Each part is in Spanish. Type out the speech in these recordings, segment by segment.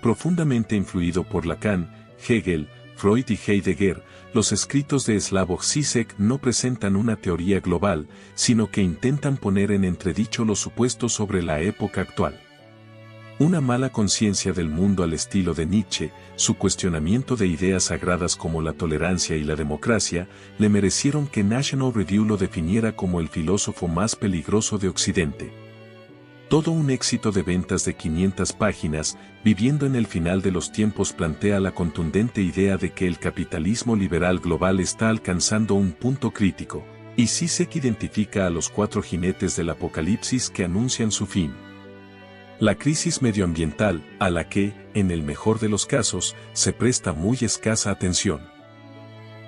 Profundamente influido por Lacan, Hegel, Freud y Heidegger, los escritos de Slavoj Žižek no presentan una teoría global, sino que intentan poner en entredicho los supuestos sobre la época actual. Una mala conciencia del mundo al estilo de Nietzsche, su cuestionamiento de ideas sagradas como la tolerancia y la democracia, le merecieron que National Review lo definiera como el filósofo más peligroso de Occidente. Todo un éxito de ventas de 500 páginas, Viviendo en el final de los tiempos plantea la contundente idea de que el capitalismo liberal global está alcanzando un punto crítico, y Žižek identifica a los 4 jinetes del apocalipsis que anuncian su fin. La crisis medioambiental, a la que, en el mejor de los casos, se presta muy escasa atención.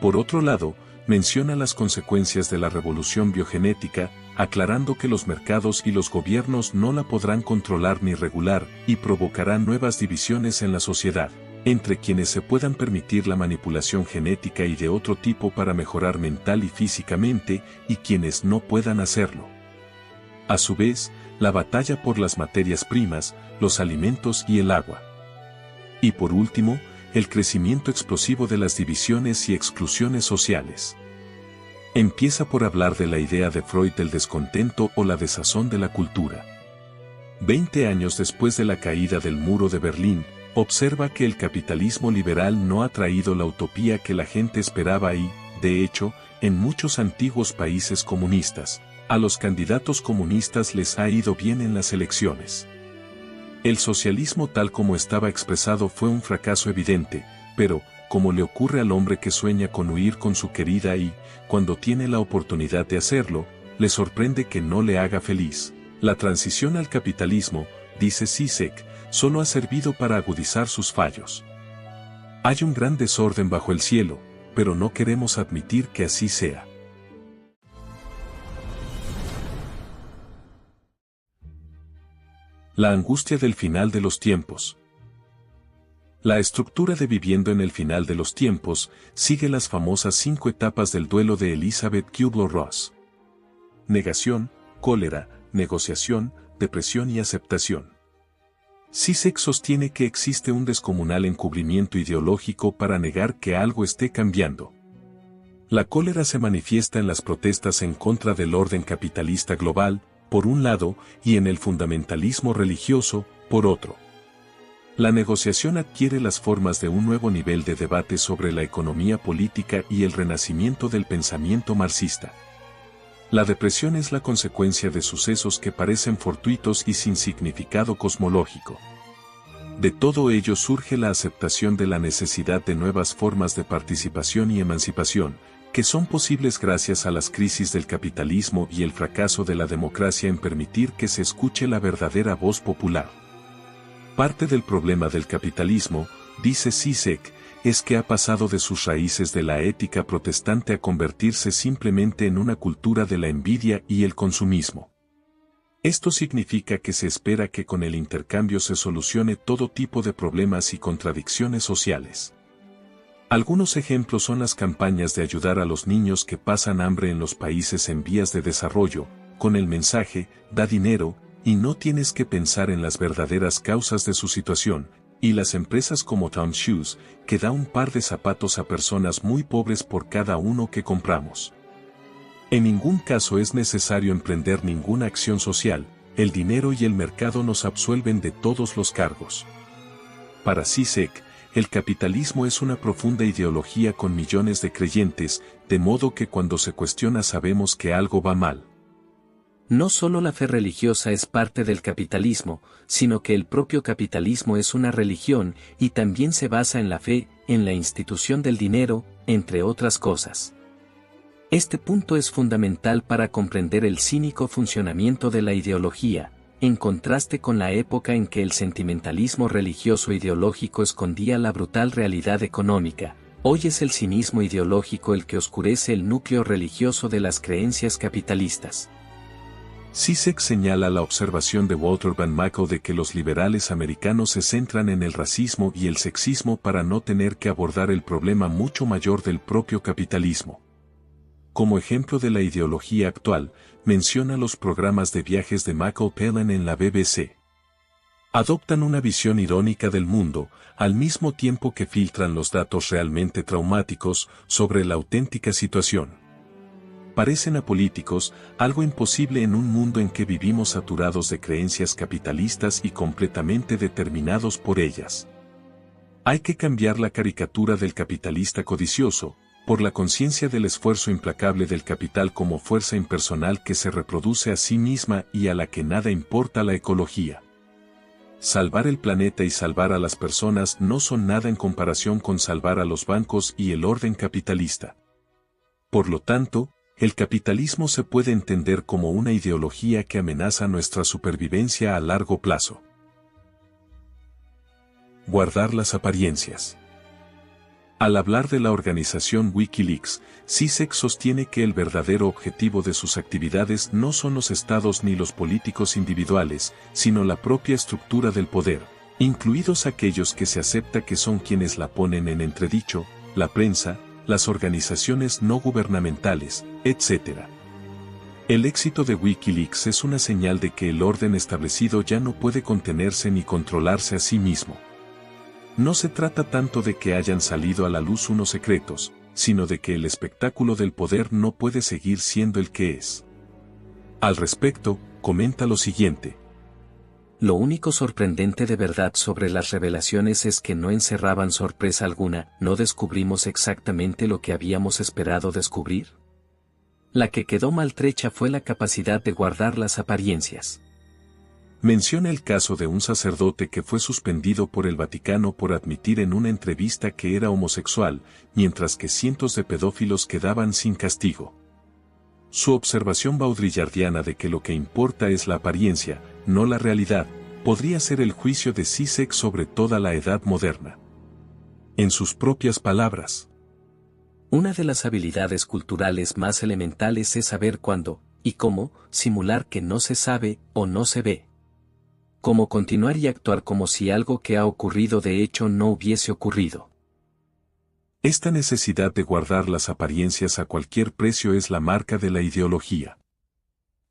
Por otro lado, menciona las consecuencias de la revolución biogenética, aclarando que los mercados y los gobiernos no la podrán controlar ni regular, y provocarán nuevas divisiones en la sociedad, entre quienes se puedan permitir la manipulación genética y de otro tipo para mejorar mental y físicamente, y quienes no puedan hacerlo. A su vez, la batalla por las materias primas, los alimentos y el agua. Y por último, el crecimiento explosivo de las divisiones y exclusiones sociales. Empieza por hablar de la idea de Freud del descontento o la desazón de la cultura. 20 años después de la caída del muro de Berlín, observa que el capitalismo liberal no ha traído la utopía que la gente esperaba y, de hecho, en muchos antiguos países comunistas, a los candidatos comunistas les ha ido bien en las elecciones. El socialismo tal como estaba expresado fue un fracaso evidente, pero, como le ocurre al hombre que sueña con huir con su querida y, cuando tiene la oportunidad de hacerlo, le sorprende que no le haga feliz. La transición al capitalismo, dice Žižek, solo ha servido para agudizar sus fallos. Hay un gran desorden bajo el cielo, pero no queremos admitir que así sea. La angustia del final de los tiempos. La estructura de Viviendo en el final de los tiempos sigue las famosas 5 etapas del duelo de Elizabeth Kubler-Ross. Negación, cólera, negociación, depresión y aceptación. Žižek sostiene que existe un descomunal encubrimiento ideológico para negar que algo esté cambiando. La cólera se manifiesta en las protestas en contra del orden capitalista global, por un lado, y en el fundamentalismo religioso, por otro. La negociación adquiere las formas de un nuevo nivel de debate sobre la economía política y el renacimiento del pensamiento marxista. La depresión es la consecuencia de sucesos que parecen fortuitos y sin significado cosmológico. De todo ello surge la aceptación de la necesidad de nuevas formas de participación y emancipación, que son posibles gracias a las crisis del capitalismo y el fracaso de la democracia en permitir que se escuche la verdadera voz popular. Parte del problema del capitalismo, dice Žižek, es que ha pasado de sus raíces de la ética protestante a convertirse simplemente en una cultura de la envidia y el consumismo. Esto significa que se espera que con el intercambio se solucione todo tipo de problemas y contradicciones sociales. Algunos ejemplos son las campañas de ayudar a los niños que pasan hambre en los países en vías de desarrollo, con el mensaje, da dinero, y no tienes que pensar en las verdaderas causas de su situación, y las empresas como Tom Shoes, que da un par de zapatos a personas muy pobres por cada uno que compramos. En ningún caso es necesario emprender ninguna acción social, el dinero y el mercado nos absuelven de todos los cargos. Para Žižek, el capitalismo es una profunda ideología con millones de creyentes, de modo que cuando se cuestiona sabemos que algo va mal. No solo la fe religiosa es parte del capitalismo, sino que el propio capitalismo es una religión y también se basa en la fe, en la institución del dinero, entre otras cosas. Este punto es fundamental para comprender el cínico funcionamiento de la ideología, en contraste con la época en que el sentimentalismo religioso ideológico escondía la brutal realidad económica. Hoy es el cinismo ideológico el que oscurece el núcleo religioso de las creencias capitalistas. Žižek señala la observación de Walter Van Michael de que los liberales americanos se centran en el racismo y el sexismo para no tener que abordar el problema mucho mayor del propio capitalismo. Como ejemplo de la ideología actual, menciona los programas de viajes de Michael Palin en la BBC. Adoptan una visión irónica del mundo, al mismo tiempo que filtran los datos realmente traumáticos sobre la auténtica situación. Parecen apolíticos, algo imposible en un mundo en que vivimos saturados de creencias capitalistas y completamente determinados por ellas. Hay que cambiar la caricatura del capitalista codicioso, por la conciencia del esfuerzo implacable del capital como fuerza impersonal que se reproduce a sí misma y a la que nada importa la ecología. Salvar el planeta y salvar a las personas no son nada en comparación con salvar a los bancos y el orden capitalista. Por lo tanto, el capitalismo se puede entender como una ideología que amenaza nuestra supervivencia a largo plazo. Guardar las apariencias. Al hablar de la organización Wikileaks, Zizek sostiene que el verdadero objetivo de sus actividades no son los estados ni los políticos individuales, sino la propia estructura del poder, incluidos aquellos que se acepta que son quienes la ponen en entredicho, la prensa, las organizaciones no gubernamentales, etc. El éxito de Wikileaks es una señal de que el orden establecido ya no puede contenerse ni controlarse a sí mismo. No se trata tanto de que hayan salido a la luz unos secretos, sino de que el espectáculo del poder no puede seguir siendo el que es. Al respecto, comenta lo siguiente. Lo único sorprendente de verdad sobre las revelaciones es que no encerraban sorpresa alguna, ¿no descubrimos exactamente lo que habíamos esperado descubrir? La que quedó maltrecha fue la capacidad de guardar las apariencias. Menciona el caso de un sacerdote que fue suspendido por el Vaticano por admitir en una entrevista que era homosexual, mientras que cientos de pedófilos quedaban sin castigo. Su observación baudrillardiana de que lo que importa es la apariencia, no la realidad, podría ser el juicio de Zizek sobre toda la edad moderna. En sus propias palabras. Una de las habilidades culturales más elementales es saber cuándo, y cómo, simular que no se sabe o no se ve. Cómo continuar y actuar como si algo que ha ocurrido de hecho no hubiese ocurrido. Esta necesidad de guardar las apariencias a cualquier precio es la marca de la ideología.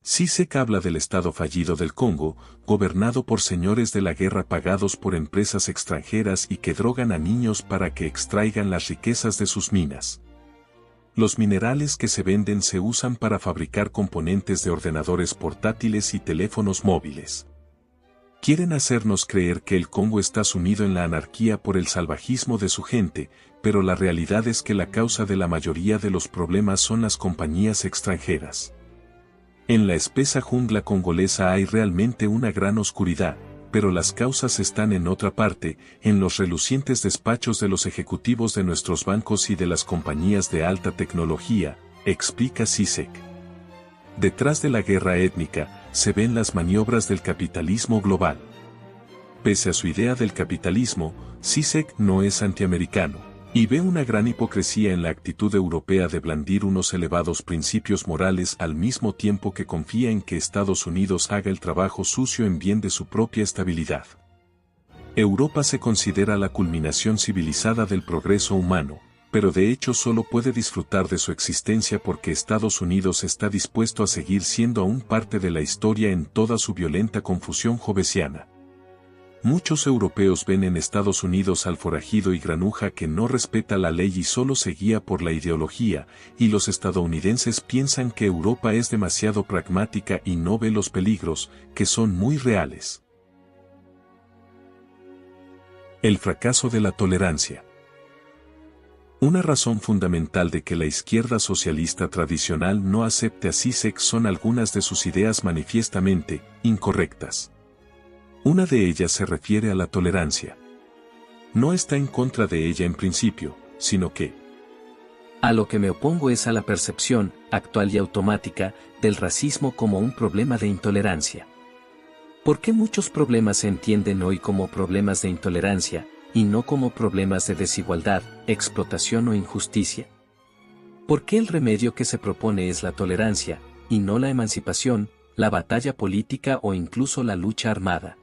Zizek habla del estado fallido del Congo, gobernado por señores de la guerra pagados por empresas extranjeras y que drogan a niños para que extraigan las riquezas de sus minas. Los minerales que se venden se usan para fabricar componentes de ordenadores portátiles y teléfonos móviles. Quieren hacernos creer que el Congo está sumido en la anarquía por el salvajismo de su gente, pero la realidad es que la causa de la mayoría de los problemas son las compañías extranjeras. En la espesa jungla congolesa hay realmente una gran oscuridad, pero las causas están en otra parte, en los relucientes despachos de los ejecutivos de nuestros bancos y de las compañías de alta tecnología, explica Zizek. Detrás de la guerra étnica, se ven las maniobras del capitalismo global. Pese a su idea del capitalismo, Zizek no es antiamericano, y ve una gran hipocresía en la actitud europea de blandir unos elevados principios morales al mismo tiempo que confía en que Estados Unidos haga el trabajo sucio en bien de su propia estabilidad. Europa se considera la culminación civilizada del progreso humano, pero de hecho solo puede disfrutar de su existencia porque Estados Unidos está dispuesto a seguir siendo aún parte de la historia en toda su violenta confusión jovesiana. Muchos europeos ven en Estados Unidos al forajido y granuja que no respeta la ley y solo se guía por la ideología, y los estadounidenses piensan que Europa es demasiado pragmática y no ve los peligros, que son muy reales. El fracaso de la tolerancia. Una razón fundamental de que la izquierda socialista tradicional no acepte a Zizek son algunas de sus ideas manifiestamente incorrectas. Una de ellas se refiere a la tolerancia. No está en contra de ella en principio, sino que a lo que me opongo es a la percepción, actual y automática, del racismo como un problema de intolerancia. ¿Por qué muchos problemas se entienden hoy como problemas de intolerancia, y no como problemas de desigualdad, explotación o injusticia? ¿Por qué el remedio que se propone es la tolerancia, y no la emancipación, la batalla política o incluso la lucha armada?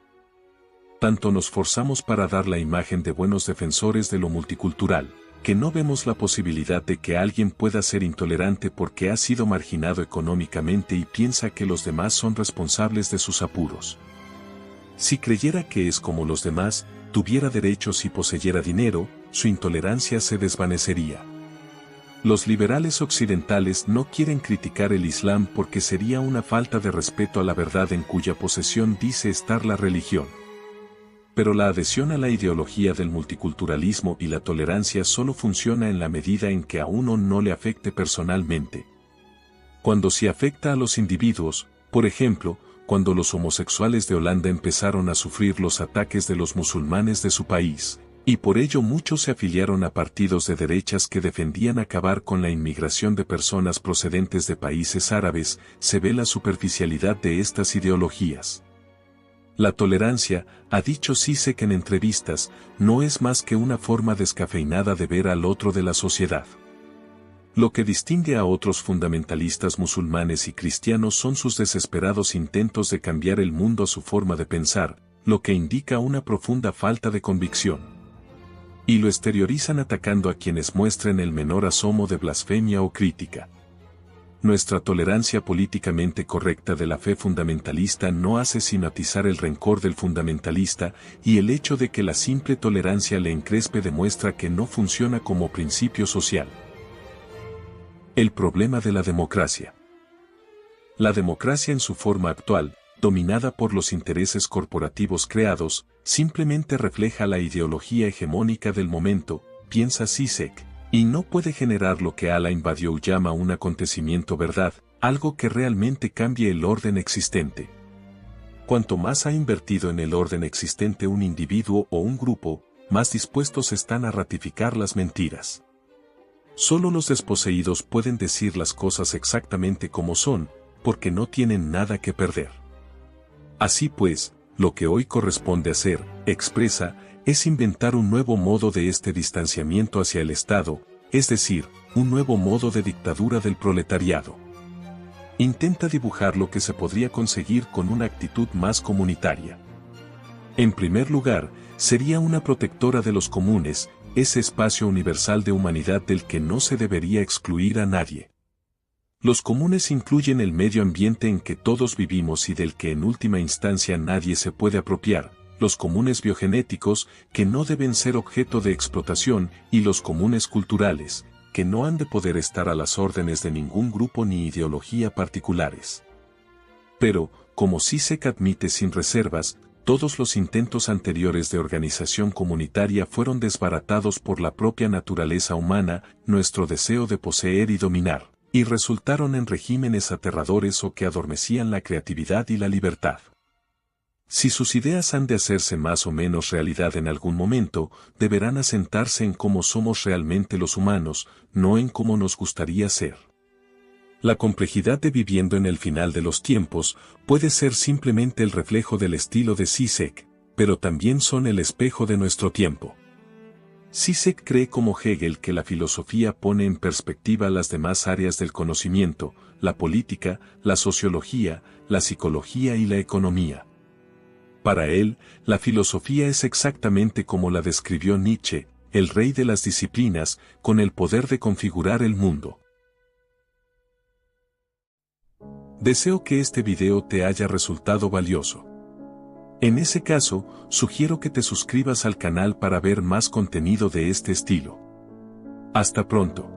Tanto nos forzamos para dar la imagen de buenos defensores de lo multicultural, que no vemos la posibilidad de que alguien pueda ser intolerante porque ha sido marginado económicamente y piensa que los demás son responsables de sus apuros. Si creyera que es como los demás, tuviera derechos y poseyera dinero, su intolerancia se desvanecería. Los liberales occidentales no quieren criticar el Islam porque sería una falta de respeto a la verdad en cuya posesión dice estar la religión. Pero la adhesión a la ideología del multiculturalismo y la tolerancia solo funciona en la medida en que a uno no le afecte personalmente. Cuando sí afecta a los individuos, por ejemplo, cuando los homosexuales de Holanda empezaron a sufrir los ataques de los musulmanes de su país, y por ello muchos se afiliaron a partidos de derechas que defendían acabar con la inmigración de personas procedentes de países árabes, se ve la superficialidad de estas ideologías. La tolerancia, ha dicho Zizek en entrevistas, no es más que una forma descafeinada de ver al otro de la sociedad. Lo que distingue a otros fundamentalistas musulmanes y cristianos son sus desesperados intentos de cambiar el mundo a su forma de pensar, lo que indica una profunda falta de convicción. Y lo exteriorizan atacando a quienes muestren el menor asomo de blasfemia o crítica. Nuestra tolerancia políticamente correcta de la fe fundamentalista no hace sino atizar el rencor del fundamentalista, y el hecho de que la simple tolerancia le encrespe demuestra que no funciona como principio social. El problema de la democracia. La democracia en su forma actual, dominada por los intereses corporativos creados, simplemente refleja la ideología hegemónica del momento, piensa Zizek, y no puede generar lo que Alain Badiou llama un acontecimiento verdad, algo que realmente cambie el orden existente. Cuanto más ha invertido en el orden existente un individuo o un grupo, más dispuestos están a ratificar las mentiras. Solo los desposeídos pueden decir las cosas exactamente como son, porque no tienen nada que perder. Así pues, lo que hoy corresponde hacer, expresa, es inventar un nuevo modo de este distanciamiento hacia el Estado, es decir, un nuevo modo de dictadura del proletariado. Intenta dibujar lo que se podría conseguir con una actitud más comunitaria. En primer lugar, sería una protectora de los comunes, ese espacio universal de humanidad del que no se debería excluir a nadie. Los comunes incluyen el medio ambiente en que todos vivimos y del que en última instancia nadie se puede apropiar, los comunes biogenéticos, que no deben ser objeto de explotación, y los comunes culturales, que no han de poder estar a las órdenes de ningún grupo ni ideología particulares. Pero, como Zizek admite sin reservas, todos los intentos anteriores de organización comunitaria fueron desbaratados por la propia naturaleza humana, nuestro deseo de poseer y dominar, y resultaron en regímenes aterradores o que adormecían la creatividad y la libertad. Si sus ideas han de hacerse más o menos realidad en algún momento, deberán asentarse en cómo somos realmente los humanos, no en cómo nos gustaría ser. La complejidad de viviendo en el final de los tiempos puede ser simplemente el reflejo del estilo de Zizek, pero también son el espejo de nuestro tiempo. Zizek cree como Hegel que la filosofía pone en perspectiva las demás áreas del conocimiento, la política, la sociología, la psicología y la economía. Para él, la filosofía es exactamente como la describió Nietzsche, el rey de las disciplinas, con el poder de configurar el mundo. Deseo que este video te haya resultado valioso. En ese caso, sugiero que te suscribas al canal para ver más contenido de este estilo. Hasta pronto.